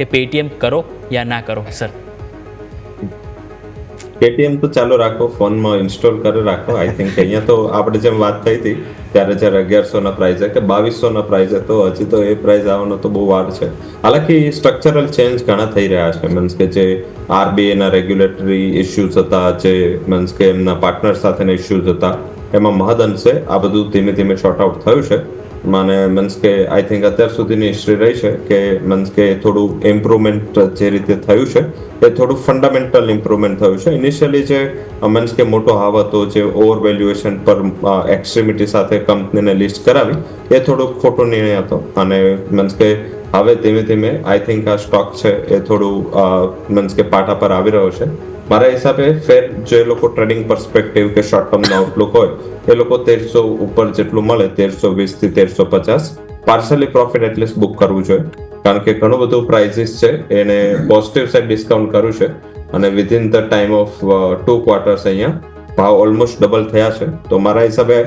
કે પેટીએમ કરો યા ના કરો સર? પેટીએમ તો ચાલો રાખો, ફોનમાં ઇન્સ્ટોલ કરી રાખો. આઈ થિંક અહીંયા તો આપણે જેમ વાત થઈ હતી ત્યારે જ્યારે 1100 પ્રાઇઝે કે 2200 પ્રાઇઝે, તો હજી તો એ પ્રાઇઝ આવવાનો તો બહુ વાર છે. હાલાકી સ્ટ્રક્ચરલ ચેન્જ ઘણા થઈ રહ્યા છે. મીન્સ કે જે આરબીઆઈના રેગ્યુલેટરી ઇસ્યુઝ હતા, જે મીન્સ કે એમના પાર્ટનર સાથેના ઇસ્યુઝ હતા, એમાં મહદઅંશે આ બધું ધીમે ધીમે શોર્ટ આઉટ થયું છે. મને મીન્સ કે આઈ થિંક અત્યાર સુધીની હિસ્ટ્રી રહી છે કે મીન્સ કે થોડું ઇમ્પ્રુવમેન્ટ જે રીતે થયું છે એ થોડું ફંડામેન્ટલ ઇમ્પ્રુવમેન્ટ થયું છે. ઇનિશિયલી જે મીન્સ કે મોટો હાવ હતો, જે ઓવર વેલ્યુએશન પર એક્સ્ટ્રીમિટી સાથે કંપનીને લિસ્ટ કરાવી, એ થોડું ખોટો નિર્ણય હતો. અને મીન્સ કે હવે ધીમે ધીમે આઈ થિંક આ સ્ટોક છે એ થોડું મીન્સ કે પાટા પર આવી રહ્યો છે. મારા હિસાબે ફેર જે લોકો ટ્રેડિંગ પર્સપેક્ટિવ કે શોર્ટ ટર્મનો આઉટલુક હોય એ લોકો 1300 ઉપર જેટલું મળે, 1320 થી 1350 પાર્શલી પ્રોફિટ એટલીસ્ટ બુક કરવું જોઈએ. કારણ કે ઘણું બધું પ્રાઇઝિસ છે એને પોઝિટિવ સાઇડ ડિસ્કાઉન્ટ કર્યું છે અને within the time of 2 quarters અહીંયા ભાવ ઓલમોસ્ટ ડબલ થયા છે. તો મારા હિસાબે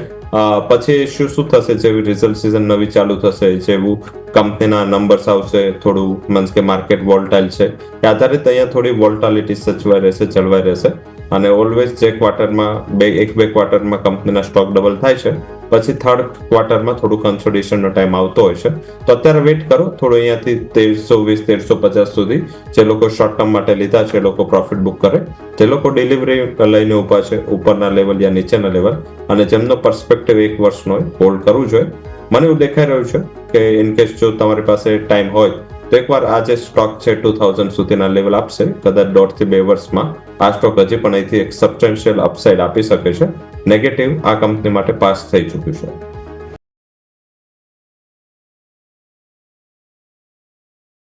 પછી શું થશે, જેવી રિઝલ્ટ સિઝન નવી ચાલુ થશે, જેવું કંપનીના નંબર્સ આવશે, થોડું મીન્સ કે માર્કેટ વોલ્ટાઇલ છે એ આધારિત અહીંયા થોડી વોલ્ટાલિટી સચવાઈ રહેશે, જળવાઈ રહેશે. અને ઓલવેઝ જે ક્વાર્ટરમાં એક બે ક્વાર્ટરમાં કંપનીના સ્ટોક ડબલ થાય છે, પછી થર્ડ ક્વાર્ટરમાં થોડું કન્સોલિડેશનનો ટાઈમ આવતો હોય છે. તો અત્યારે વેઇટ કરો થોડું, અહીંયાથી 1320 1350 સુધી જે લોકો શોર્ટ ટર્મ માટે લીધા છે એ લોકો પ્રોફિટ બુક કરે. જે લોકો ડિલિવરી લઈને ઊભા છે ઉપરના લેવલ યા નીચેના લેવલ, અને જેમનો પર્સપેક્ટિવ 1 વર્ષનો હોય, હોલ્ડ કરવું જોઈએ. મને એવું દેખાઈ રહ્યું છે કે ઇનકેસ જો તમારી પાસે ટાઈમ હોય તો એકવાર આ જે સ્ટોક છે 2000 સુધીના લેવલ આપશે, કદાચ 1.5 થી 2 વર્ષમાં આ સ્ટોક હજી પણ અહીંથી એક સબસ્ટેન્શિયલ અપસાઇડ આપી શકે છે. નેગેટિવ આ કંપની માટે પાસ થઈ ચૂક્યું છે.